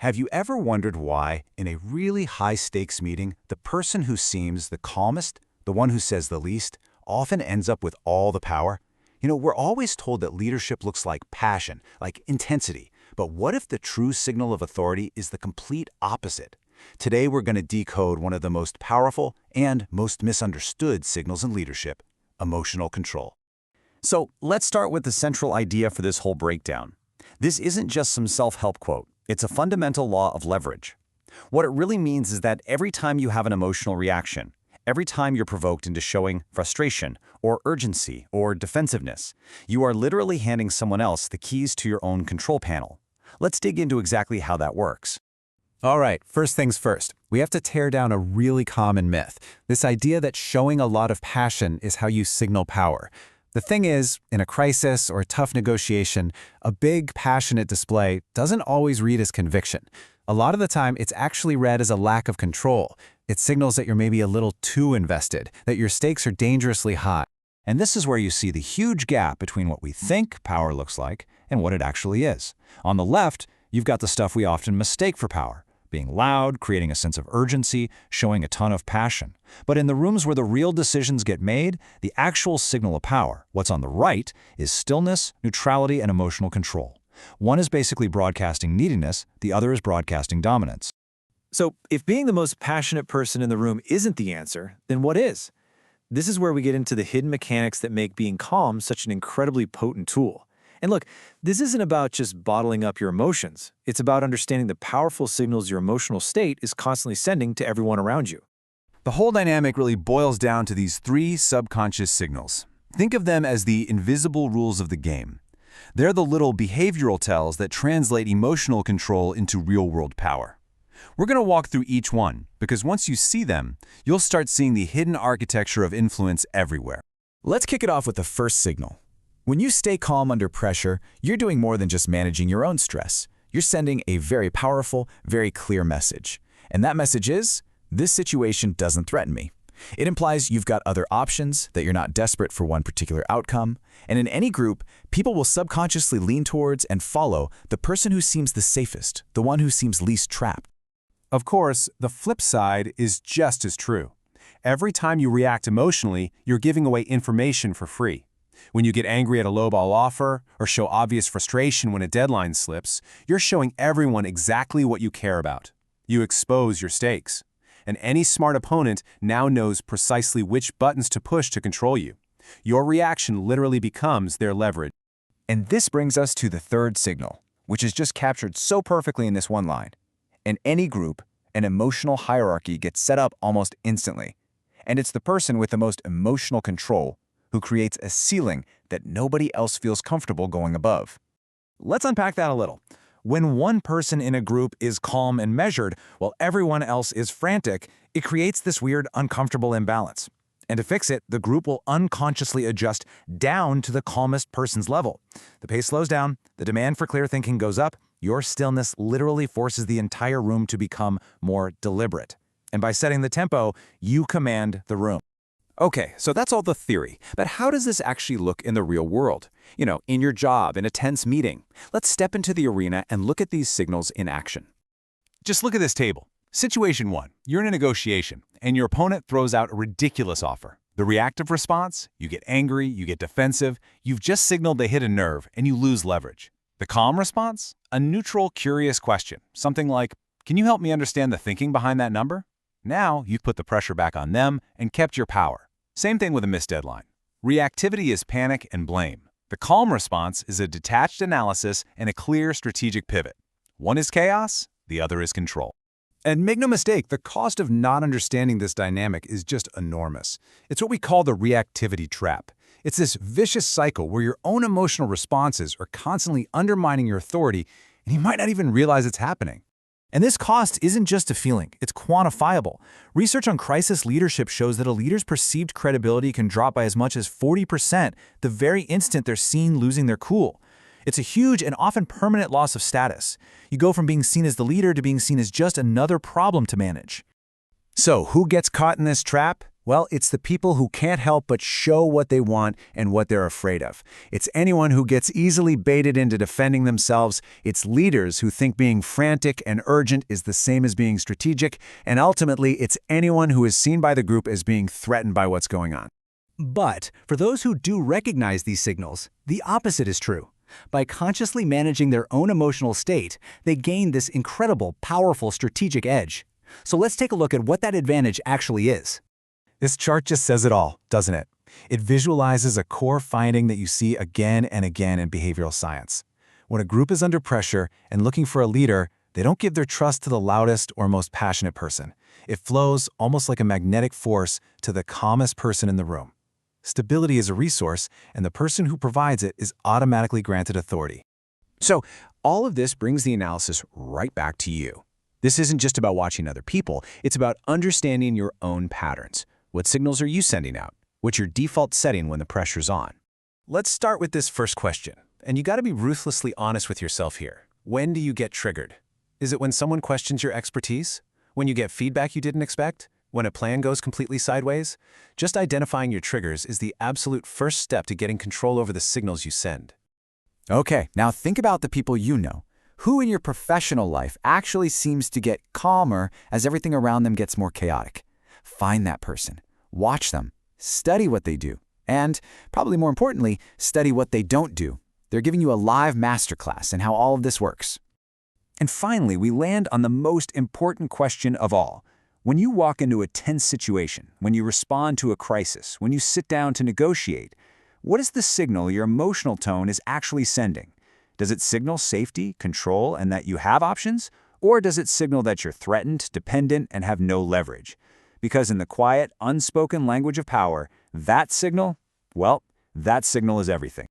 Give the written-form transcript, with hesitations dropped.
Have you ever wondered why, in a really high-stakes meeting, the person who seems the calmest, the one who says the least, often ends up with all the power? We're always told that leadership looks like passion, like intensity. But what if the true signal of authority is the complete opposite? Today, we're going to decode one of the most powerful and most misunderstood signals in leadership: emotional control. So let's start with the central idea for this whole breakdown. This isn't just some self-help quote. It's a fundamental law of leverage. What it really means is that every time you have an emotional reaction, every time you're provoked into showing frustration or urgency or defensiveness, you are literally handing someone else the keys to your own control panel. Let's dig into exactly how that works. All right, first things first. We have to tear down a really common myth, this idea that showing a lot of passion is how you signal power. The thing is, in a crisis or a tough negotiation, a big, passionate display doesn't always read as conviction. A lot of the time, it's actually read as a lack of control. It signals that you're maybe a little too invested, that your stakes are dangerously high. And this is where you see the huge gap between what we think power looks like and what it actually is. On the left, you've got the stuff we often mistake for power: being loud, creating a sense of urgency, showing a ton of passion. But in the rooms where the real decisions get made, the actual signal of power, what's on the right, is stillness, neutrality, and emotional control. One is basically broadcasting neediness, the other is broadcasting dominance. So if being the most passionate person in the room isn't the answer, then what is? This is where we get into the hidden mechanics that make being calm such an incredibly potent tool. And look, this isn't about just bottling up your emotions. It's about understanding the powerful signals your emotional state is constantly sending to everyone around you. The whole dynamic really boils down to these three subconscious signals. Think of them as the invisible rules of the game. They're the little behavioral tells that translate emotional control into real-world power. We're going to walk through each one, because once you see them, you'll start seeing the hidden architecture of influence everywhere. Let's kick it off with the first signal. When you stay calm under pressure, you're doing more than just managing your own stress. You're sending a very powerful, very clear message. And that message is, this situation doesn't threaten me. It implies you've got other options, that you're not desperate for one particular outcome. And in any group, people will subconsciously lean towards and follow the person who seems the safest, the one who seems least trapped. Of course, the flip side is just as true. Every time you react emotionally, you're giving away information for free. When you get angry at a lowball offer or show obvious frustration when a deadline slips, you're showing everyone exactly what you care about. You expose your stakes. And any smart opponent now knows precisely which buttons to push to control you. Your reaction literally becomes their leverage. And this brings us to the third signal, which is just captured so perfectly in this one line. In any group, an emotional hierarchy gets set up almost instantly. And it's the person with the most emotional control who creates a ceiling that nobody else feels comfortable going above. Let's unpack that a little. When one person in a group is calm and measured while everyone else is frantic, it creates this weird, uncomfortable imbalance. And to fix it, the group will unconsciously adjust down to the calmest person's level. The pace slows down, the demand for clear thinking goes up, your stillness literally forces the entire room to become more deliberate. And by setting the tempo, you command the room. Okay, so that's all the theory. But how does this actually look in the real world? In your job, in a tense meeting. Let's step into the arena and look at these signals in action. Just look at this table. Situation 1. You're in a negotiation, and your opponent throws out a ridiculous offer. The reactive response? You get angry, you get defensive, you've just signaled they hit a nerve, and you lose leverage. The calm response? A neutral, curious question. Something like, can you help me understand the thinking behind that number? Now, you've put the pressure back on them and kept your power. Same thing with a missed deadline. Reactivity is panic and blame. The calm response is a detached analysis and a clear strategic pivot. One is chaos, the other is control. And make no mistake, the cost of not understanding this dynamic is just enormous. It's what we call the reactivity trap. It's this vicious cycle where your own emotional responses are constantly undermining your authority, and you might not even realize it's happening. And this cost isn't just a feeling, it's quantifiable. Research on crisis leadership shows that a leader's perceived credibility can drop by as much as 40% the very instant they're seen losing their cool. It's a huge and often permanent loss of status. You go from being seen as the leader to being seen as just another problem to manage. So who gets caught in this trap? Well, it's the people who can't help but show what they want and what they're afraid of. It's anyone who gets easily baited into defending themselves. It's leaders who think being frantic and urgent is the same as being strategic. And ultimately, it's anyone who is seen by the group as being threatened by what's going on. But for those who do recognize these signals, the opposite is true. By consciously managing their own emotional state, they gain this incredible, powerful strategic edge. So let's take a look at what that advantage actually is. This chart just says it all, doesn't it? It visualizes a core finding that you see again and again in behavioral science. When a group is under pressure and looking for a leader, they don't give their trust to the loudest or most passionate person. It flows almost like a magnetic force to the calmest person in the room. Stability is a resource, and the person who provides it is automatically granted authority. So all of this brings the analysis right back to you. This isn't just about watching other people, it's about understanding your own patterns. What signals are you sending out? What's your default setting when the pressure's on? Let's start with this first question, and you got to be ruthlessly honest with yourself here. When do you get triggered? Is it when someone questions your expertise? When you get feedback you didn't expect? When a plan goes completely sideways? Just identifying your triggers is the absolute first step to getting control over the signals you send. Okay, now think about the people you know. Who in your professional life actually seems to get calmer as everything around them gets more chaotic? Find that person, watch them, study what they do, and, probably more importantly, study what they don't do. They're giving you a live masterclass in how all of this works. And finally, we land on the most important question of all. When you walk into a tense situation, when you respond to a crisis, when you sit down to negotiate, what is the signal your emotional tone is actually sending? Does it signal safety, control, and that you have options? Or does it signal that you're threatened, dependent, and have no leverage? Because in the quiet, unspoken language of power, that signal, well, that signal is everything.